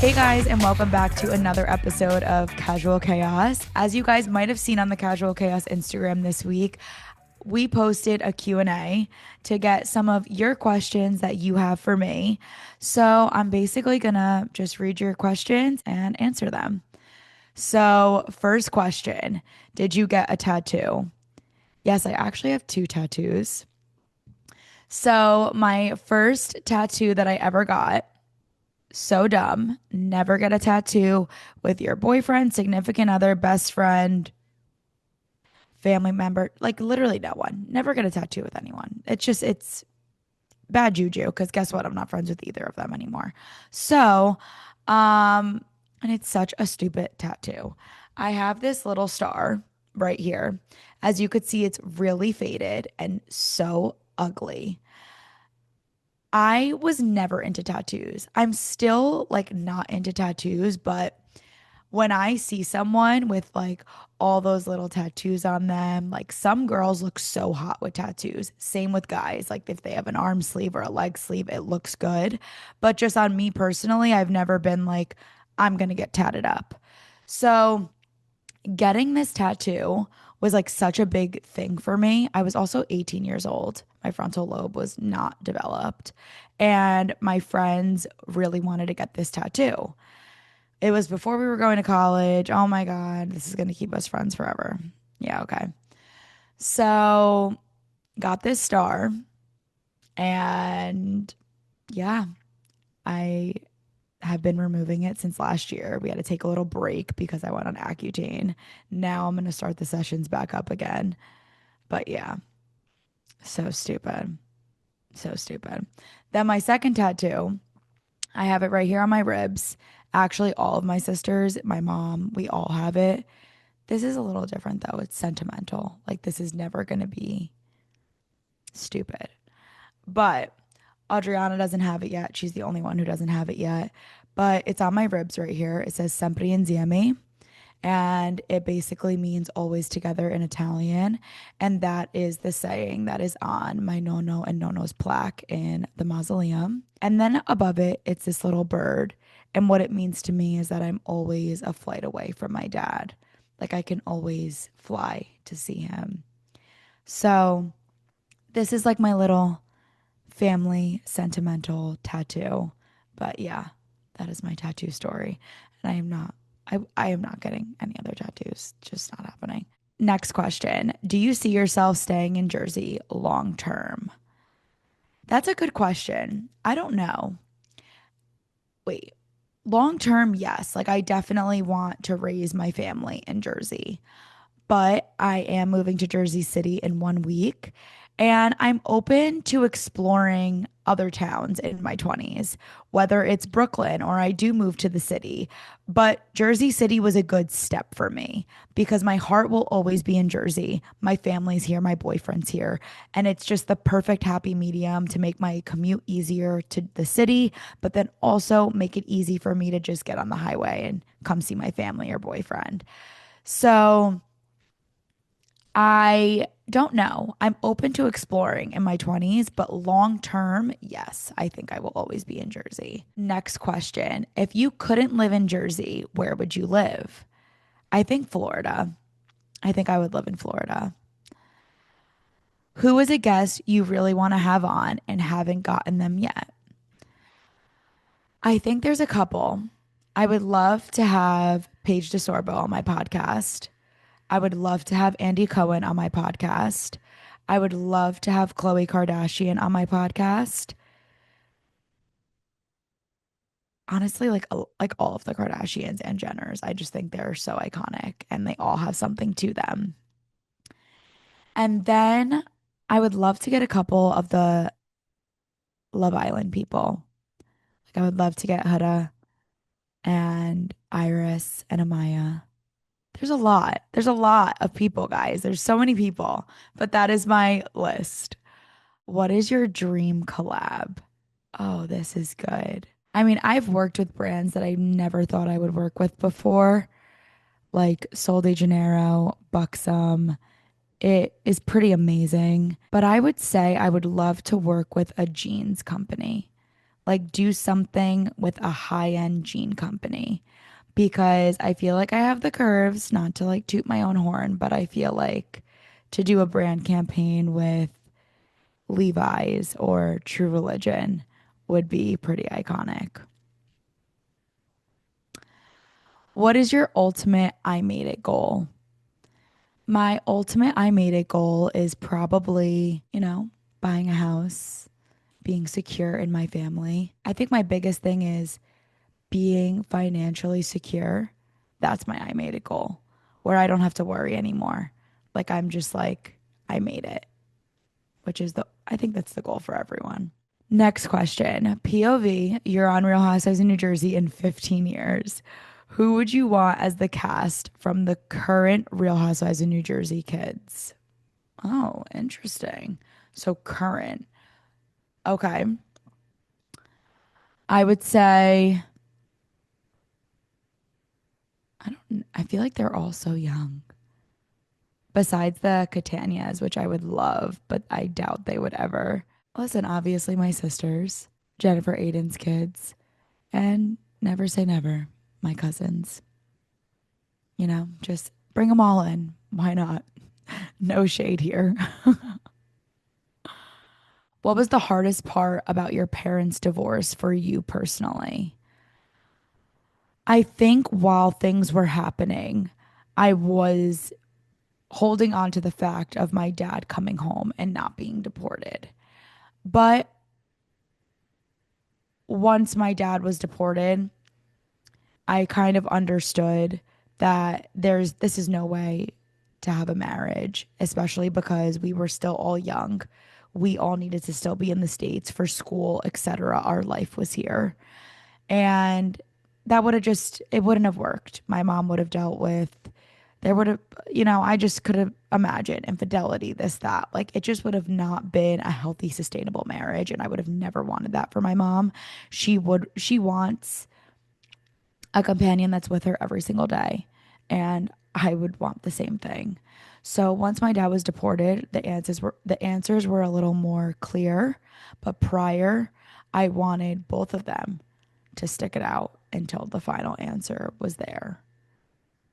Hey guys, and welcome back to another episode of Casual Chaos. As you guys might have seen on the Casual Chaos Instagram this week, we posted a Q&A to get some of your questions that you have for me. So I'm basically gonna just read your questions and answer them. So, first question, did you get a tattoo? Yes, I actually have two tattoos. So, my first tattoo that I ever got, so dumb. Never get a tattoo with your boyfriend, significant other, best friend, family member, like literally no one. Never get a tattoo with anyone. It's bad juju because guess what? I'm not friends with either of them anymore. So, and it's such a stupid tattoo. I have this little star right here. As you could see, it's really faded and so ugly. I was never into tattoos. I'm still like not into tattoos, but when I see someone with like all those little tattoos on them, like some girls look so hot with tattoos. Same with guys. Like if they have an arm sleeve or a leg sleeve, it looks good. But just on me personally, I've never been like, I'm going to get tatted up. So getting this tattoo was like such a big thing for me. I was also 18 years old. My frontal lobe was not developed. And my friends really wanted to get this tattoo. It was before we were going to college. Oh my God, this is going to keep us friends forever. Yeah, okay. So, got this star, and yeah, I have been removing it since last year. We had to take a little break because I went on Accutane. Now I'm going to start the sessions back up again. But yeah, so stupid. So stupid. Then my second tattoo, I have it right here on my ribs. Actually, all of my sisters, my mom, we all have it. This is a little different though. It's sentimental. Like this is never going to be stupid. But Adriana doesn't have it yet. She's the only one who doesn't have it yet. But it's on my ribs right here. It says Sempre Insieme. And it basically means always together in Italian. And that is the saying that is on my nono and nono's plaque in the mausoleum. And then above it, it's this little bird. And what it means to me is that I'm always a flight away from my dad. Like I can always fly to see him. So this is like my little family sentimental tattoo. But yeah, that is my tattoo story. And I am not getting any other tattoos. Just not happening. Next question. Do you see yourself staying in Jersey long term? That's a good question. I don't know. Wait. Long term, yes. Like I definitely want to raise my family in Jersey, but I am moving to Jersey City in 1 week. And I'm open to exploring other towns in my 20s, whether it's Brooklyn or I do move to the city. But Jersey City was a good step for me because my heart will always be in Jersey. My family's here, my boyfriend's here. And it's just the perfect happy medium to make my commute easier to the city, but then also make it easy for me to just get on the highway and come see my family or boyfriend. So, I don't know. I'm open to exploring in my 20s, but long term, yes, I think I will always be in Jersey. Next question. If you couldn't live in Jersey, where would you live? I think Florida. I think I would live in Florida. Who is a guest you really want to have on and haven't gotten them yet? I think there's a couple. I would love to have Paige DeSorbo on my podcast. I would love to have Andy Cohen on my podcast. I would love to have Khloe Kardashian on my podcast. Honestly, like all of the Kardashians and Jenners, I just think they're so iconic and they all have something to them. And then I would love to get a couple of the Love Island people. Like I would love to get Huda and Iris and Amaya. There's a lot. There's a lot of people, guys. There's so many people, but that is my list. What is your dream collab? Oh, this is good. I mean, I've worked with brands that I never thought I would work with before, like Sol de Janeiro, Buxom. It is pretty amazing. But I would say I would love to work with a jeans company, Like do something with a high-end jean company because I feel like I have the curves, not to like toot my own horn, but I feel like to do a brand campaign with Levi's or True Religion would be pretty iconic. What is your ultimate I made it goal? My ultimate I made it goal is probably, buying a house, being secure in my family. I think my biggest thing is being financially secure. That's my I made it goal where I don't have to worry anymore. Like I'm just like, I made it, which is I think that's the goal for everyone. Next question. POV, you're on Real Housewives in New Jersey in 15 years. Who would you want as the cast from the current Real Housewives in New Jersey kids? Oh, interesting. So current. Okay. I would say I feel like they're all so young. Besides the Catanias, which I would love, but I doubt they would ever. Listen, obviously my sisters, Jennifer Aiden's kids, and never say never, my cousins. Just bring them all in. Why not? No shade here. What was the hardest part about your parents' divorce for you personally? I think while things were happening, I was holding on to the fact of my dad coming home and not being deported. But once my dad was deported, I kind of understood that this is no way to have a marriage, especially because we were still all young. We all needed to still be in the States for school, etc. Our life was here. And that would have it wouldn't have worked. My mom would have dealt with, there would have, I just could have imagined infidelity, this, that. Like it just would have not been a healthy, sustainable marriage. And I would have never wanted that for my mom. She wants a companion that's with her every single day. And I would want the same thing. So once my dad was deported, the answers were a little more clear, but prior, I wanted both of them to stick it out until the final answer was there.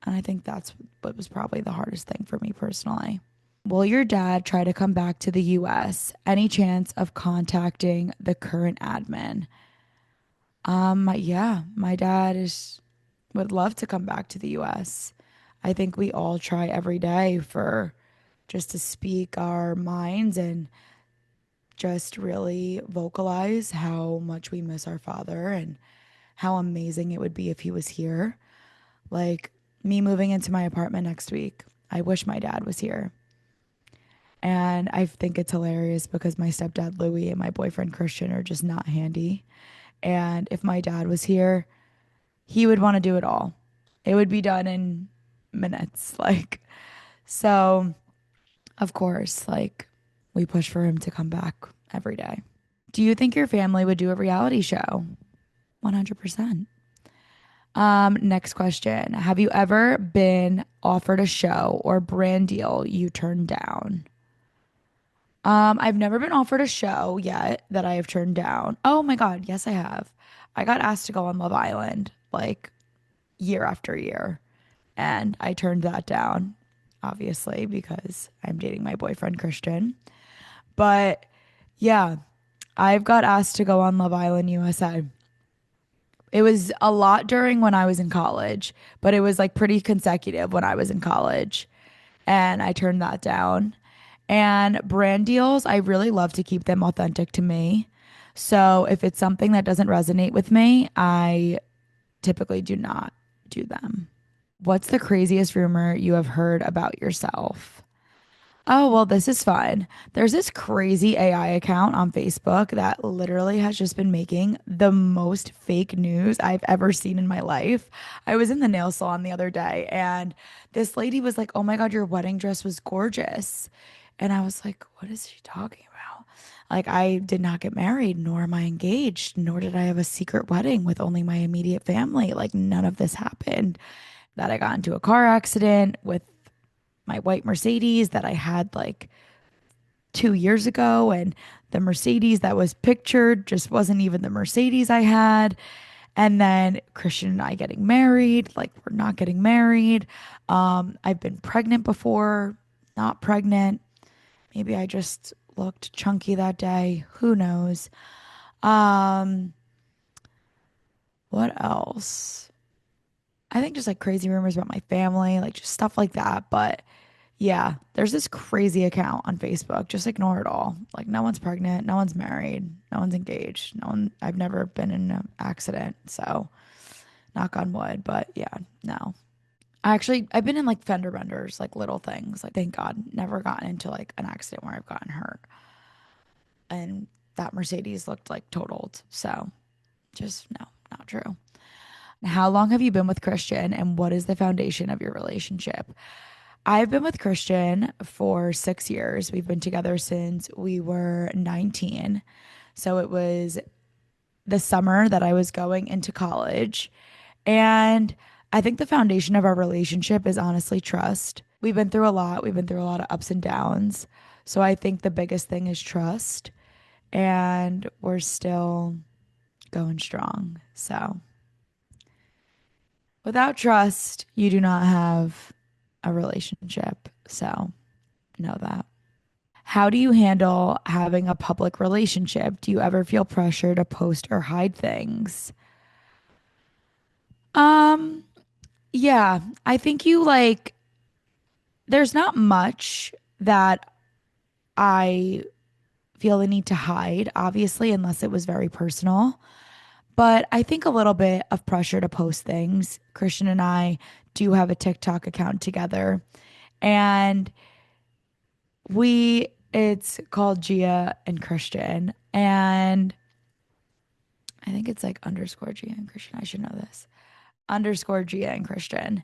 And I think that's what was probably the hardest thing for me personally. Will your dad try to come back to the US? Any chance of contacting the current admin? Yeah, my dad would love to come back to the US. I think we all try every day for just to speak our minds and just really vocalize how much we miss our father and how amazing it would be if he was here. Like me moving into my apartment next week, I wish my dad was here. And I think it's hilarious because my stepdad Louie and my boyfriend Christian are just not handy. And if my dad was here, he would want to do it all. It would be done in minutes. Like, so of course, like we push for him to come back every day. Do you think your family would do a reality show? 100%. Next question. Have you ever been offered a show or brand deal you turned down? I've never been offered a show yet that I have turned down. Oh my God, yes, I have. I got asked to go on Love Island like year after year, and I turned that down, obviously, because I'm dating my boyfriend Christian. But yeah, I've got asked to go on Love Island USA. It was a lot during when I was in college, but it was like pretty consecutive when I was in college. And I turned that down. And brand deals, I really love to keep them authentic to me. So if it's something that doesn't resonate with me, I typically do not do them. What's the craziest rumor you have heard about yourself? Oh, well, this is fun. There's this crazy AI account on Facebook that literally has just been making the most fake news I've ever seen in my life. I was in the nail salon the other day and this lady was like, "Oh my God, your wedding dress was gorgeous." And I was like, "What is she talking about?" Like, I did not get married, nor am I engaged, nor did I have a secret wedding with only my immediate family. Like, none of this happened. That I got into a car accident with my white Mercedes, that I had like 2 years ago, and the Mercedes that was pictured just wasn't even the Mercedes I had. And then Christian and I getting married, like we're not getting married. I've been pregnant before, not pregnant. Maybe I just looked chunky that day. Who knows? Um, what else? I think just like crazy rumors about my family, like just stuff like that. But yeah, there's this crazy account on Facebook. Just ignore it all. Like no one's pregnant, no one's married, no one's engaged, no one. I've never been in an accident, so knock on wood. But yeah, no. I've been in like fender benders, like little things. Like thank God, never gotten into like an accident where I've gotten hurt. And that Mercedes looked like totaled. So just no, not true. How long have you been with Christian, and what is the foundation of your relationship? I've been with Christian for 6 years. We've been together since we were 19. So it was the summer that I was going into college. And I think the foundation of our relationship is honestly trust. We've been through a lot. We've been through a lot of ups and downs. So I think the biggest thing is trust. And we're still going strong. So without trust, you do not have a relationship. So know that. How do you handle having a public relationship? Do you ever feel pressure to post or hide things? Um, yeah, I think there's not much that I feel the need to hide, obviously, unless it was very personal. But I think a little bit of pressure to post things. Christian and I do have a TikTok account together, and it's called Gia and Christian. And I think it's like underscore Gia and Christian. I should know this. Underscore Gia and Christian.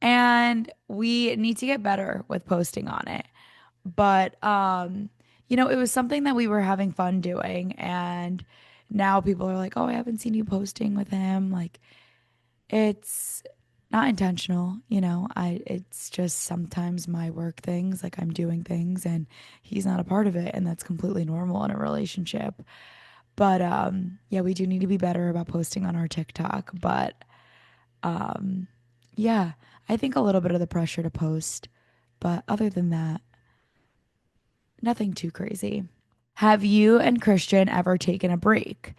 And we need to get better with posting on it. But it was something that we were having fun doing, and now people are like, "Oh, I haven't seen you posting with him." Like it's not intentional, it's just sometimes my work things, like I'm doing things and he's not a part of it, and that's completely normal in a relationship. But yeah, we do need to be better about posting on our TikTok, but um yeah, I think a little bit of the pressure to post, but other than that, nothing too crazy. Have you and Christian ever taken a break?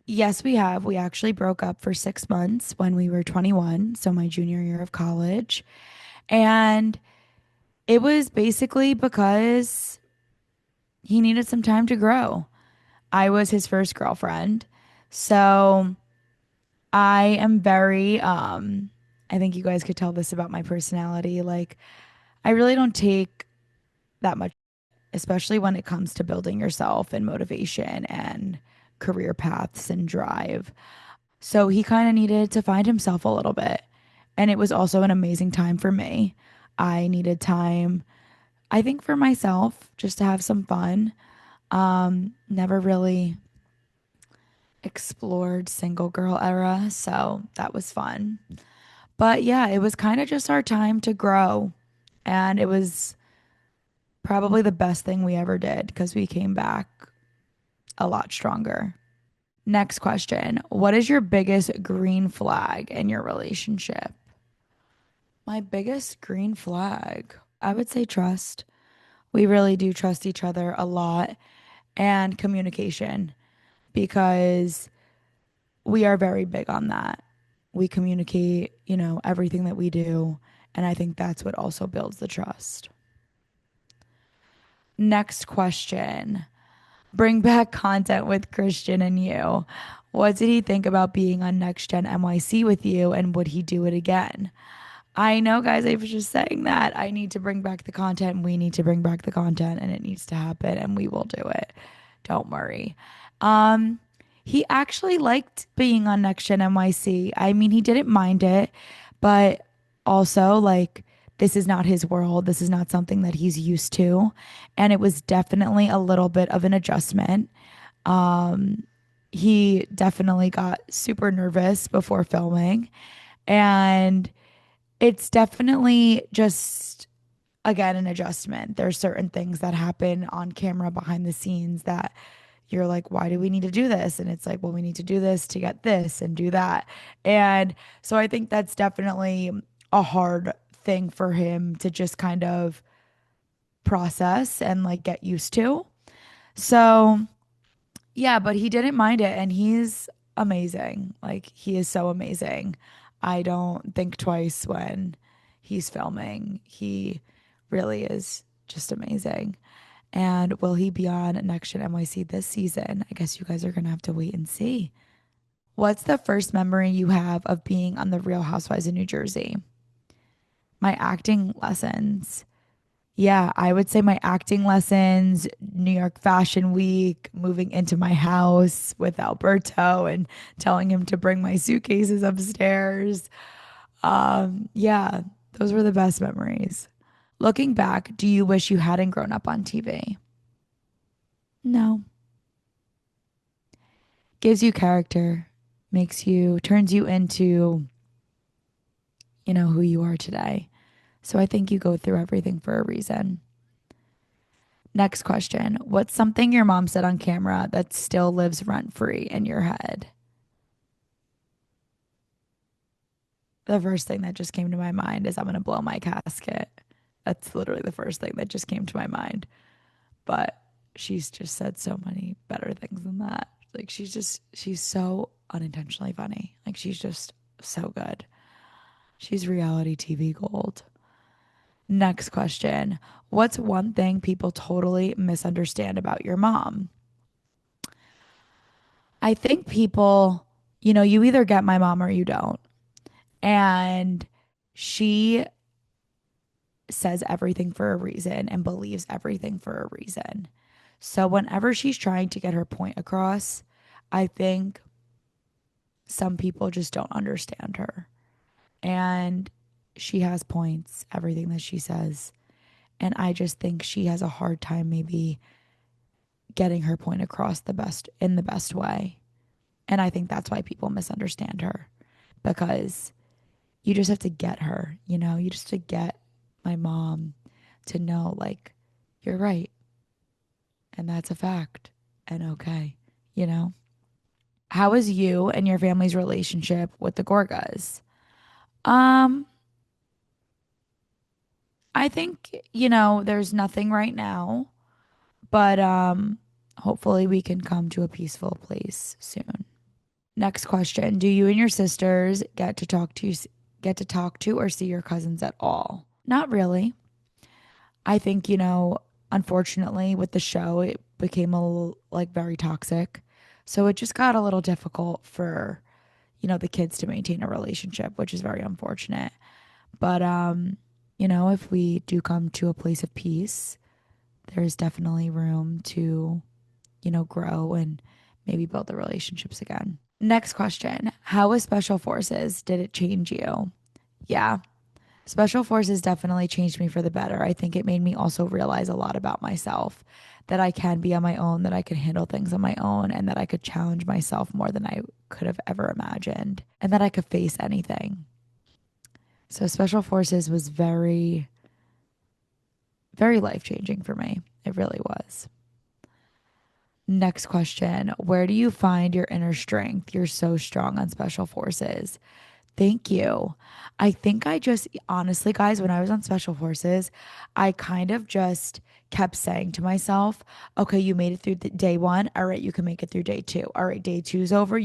Yes, we have. We actually broke up for 6 months when we were 21, so my junior year of college. And it was basically because he needed some time to grow. I was his first girlfriend. So I am very, I think you guys could tell this about my personality. Like, I really don't take that much, especially when it comes to building yourself and motivation and career paths and drive. So he kind of needed to find himself a little bit. And it was also an amazing time for me. I needed time, I think, for myself, just to have some fun. Never really explored single girl era, so that was fun. But yeah, it was kind of just our time to grow. And it was probably the best thing we ever did because we came back a lot stronger. Next question. What is your biggest green flag in your relationship? My biggest green flag, I would say trust. We really do trust each other a lot, and communication, because we are very big on that. We communicate, everything that we do. And I think that's what also builds the trust. Next question. Bring back content with Christian and you. What did he think about being on Next Gen NYC with you, and would he do it again? I know, guys, I was just saying that I need to bring back the content. We need to bring back the content, and it needs to happen, and we will do it. Don't worry. Um, he actually liked being on Next Gen NYC. I mean, he didn't mind it, but also like this is not his world. This is not something that he's used to, and it was definitely a little bit of an adjustment. Um, he definitely got super nervous before filming, and it's definitely just again, an adjustment. There's certain things that happen on camera behind the scenes that you're like, why do we need to do this? And it's like, well, we need to do this to get this and do that. And so I think that's definitely a hard thing for him to just kind of process and like get used to. So, yeah, but he didn't mind it and he's amazing. Like, he is so amazing. I don't think twice when he's filming. He really is just amazing. And will he be on Next Gen NYC this season? I guess you guys are going to have to wait and see. What's the first memory you have of being on The Real Housewives of New Jersey? My acting lessons. Yeah, I would say my acting lessons, New York Fashion Week, moving into my house with Alberto and telling him to bring my suitcases upstairs. Yeah, those were the best memories. Looking back, do you wish you hadn't grown up on TV? No. Gives you character, turns you into, who you are today. So I think you go through everything for a reason. Next question. What's something your mom said on camera that still lives rent free in your head? The first thing that just came to my mind is I'm going to blow my casket. That's literally the first thing that just came to my mind. But she's just said so many better things than that. Like, she's so unintentionally funny. Like, she's just so good. She's reality TV gold. Next question. What's one thing people totally misunderstand about your mom? I think people, you either get my mom or you don't. And she says everything for a reason and believes everything for a reason. So whenever she's trying to get her point across, I think some people just don't understand her. And she has points, everything that she says. And I just think she has a hard time maybe getting her point across in the best way. And I think that's why people misunderstand her, because you just have to get her, you just have to get my mom to know, like, you're right. And that's a fact. And okay, you know? How is you and your family's relationship with the Gorgas? Um, I think, there's nothing right now, but hopefully we can come to a peaceful place soon. Next question. Do you and your sisters get to talk to or see your cousins at all? Not really. I think, unfortunately with the show, it became a little, like, very toxic. So it just got a little difficult for, the kids to maintain a relationship, which is very unfortunate. But if we do come to a place of peace, there's definitely room to, grow and maybe build the relationships again. Next question. How was Special Forces? Did it change you? Yeah. Special Forces definitely changed me for the better. I think it made me also realize a lot about myself, that I can be on my own, that I could handle things on my own, and that I could challenge myself more than I could have ever imagined, and that I could face anything. So Special Forces was very, very life-changing for me. It really was. Next question. Where do you find your inner strength? You're so strong on Special Forces. Thank you. I think I just, honestly, guys, when I was on Special Forces, I kind of just kept saying to myself, okay, you made it through day one. All right, you can make it through day two. All right, day two's over.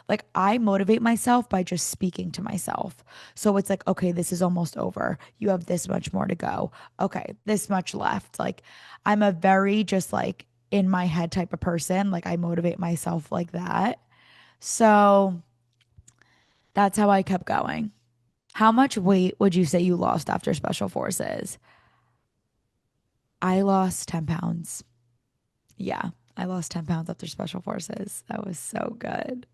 Like, I motivate myself by just speaking to myself. So it's like, okay, this is almost over. You have this much more to go. Okay, this much left. Like, I'm a very just like in my head type of person. Like, I motivate myself like that. So that's how I kept going. How much weight would you say you lost after Special Forces? I lost 10 pounds. Yeah, I lost 10 pounds after Special Forces. That was so good.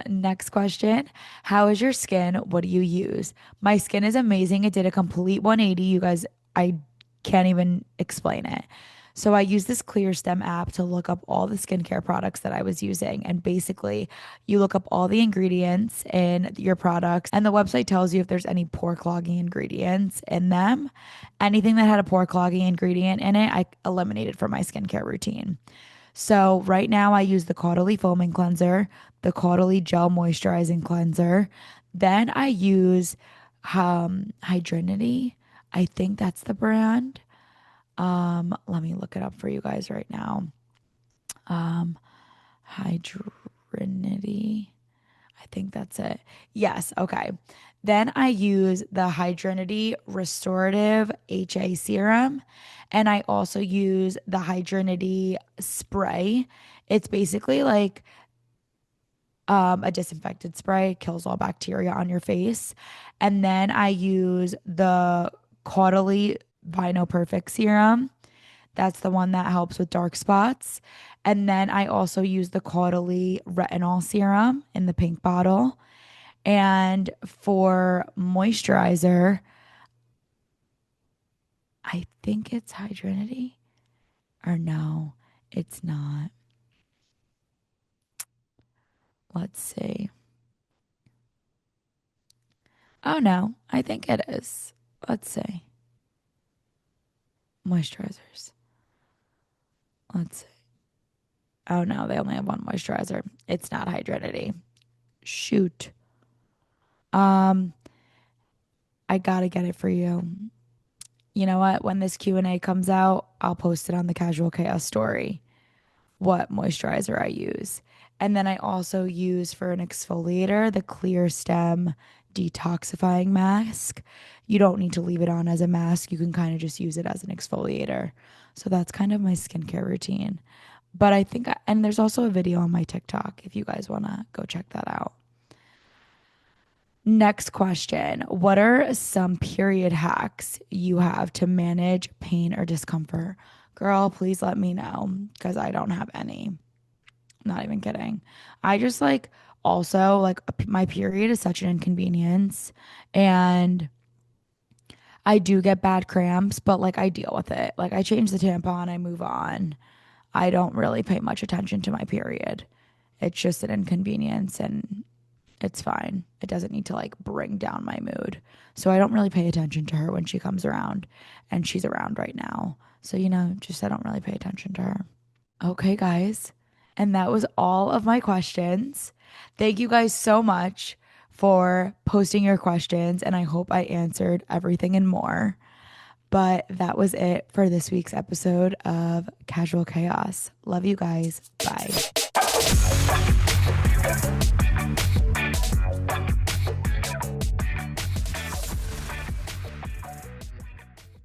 Next question. How is your skin? What do you use? My skin is amazing. It did a complete 180. You guys, I can't even explain it. So I used this Clear Stem app to look up all the skincare products that I was using. And basically, you look up all the ingredients in your products, and the website tells you if there's any pore clogging ingredients in them. Anything that had a pore clogging ingredient in it, I eliminated from my skincare routine. So right now I use the Caudalie Foaming Cleanser, the Caudalie Gel Moisturizing Cleanser. Then I use Hydrinity. I think that's the brand. Let me look it up for you guys right now. Hydrinity. I think that's it. Yes, okay. Then I use the Hydrinity Restorative HA Serum, and I also use the Hydrinity Spray. It's basically like a disinfectant spray, kills all bacteria on your face. And then I use the Caudalie Vino Perfect Serum. That's the one that helps with dark spots. And then I also use the Caudalie Retinol Serum in the pink bottle. And for moisturizer, I think it's Hydrinity. Or no, it's not. Let's see. Oh no, I think it is. Let's see. Moisturizers. Let's see. Oh no, they only have one moisturizer. It's not Hydrinity. Shoot. Um, I gotta get it for you. You know what? When this Q&A comes out, I'll post it on the Casual Chaos story, what moisturizer I use. And then I also use for an exfoliator, the Clear Stem Detoxifying Mask. You don't need to leave it on as a mask. You can kind of just use it as an exfoliator. So that's kind of my skincare routine. But I think, and there's also a video on my TikTok if you guys want to go check that out. Next question. What are some period hacks you have to manage pain or discomfort? Girl, please let me know because I don't have any. Not even kidding. I just like also like my period is such an inconvenience and I do get bad cramps, but like I deal with it. Like I change the tampon, I move on. I don't really pay much attention to my period. It's just an inconvenience and it's fine. It doesn't need to like bring down my mood. So I don't really pay attention to her when she comes around, and she's around right now. So, just I don't really pay attention to her. Okay, guys. And that was all of my questions. Thank you guys so much for posting your questions, and I hope I answered everything and more. But that was it for this week's episode of Casual Chaos. Love you guys. Bye.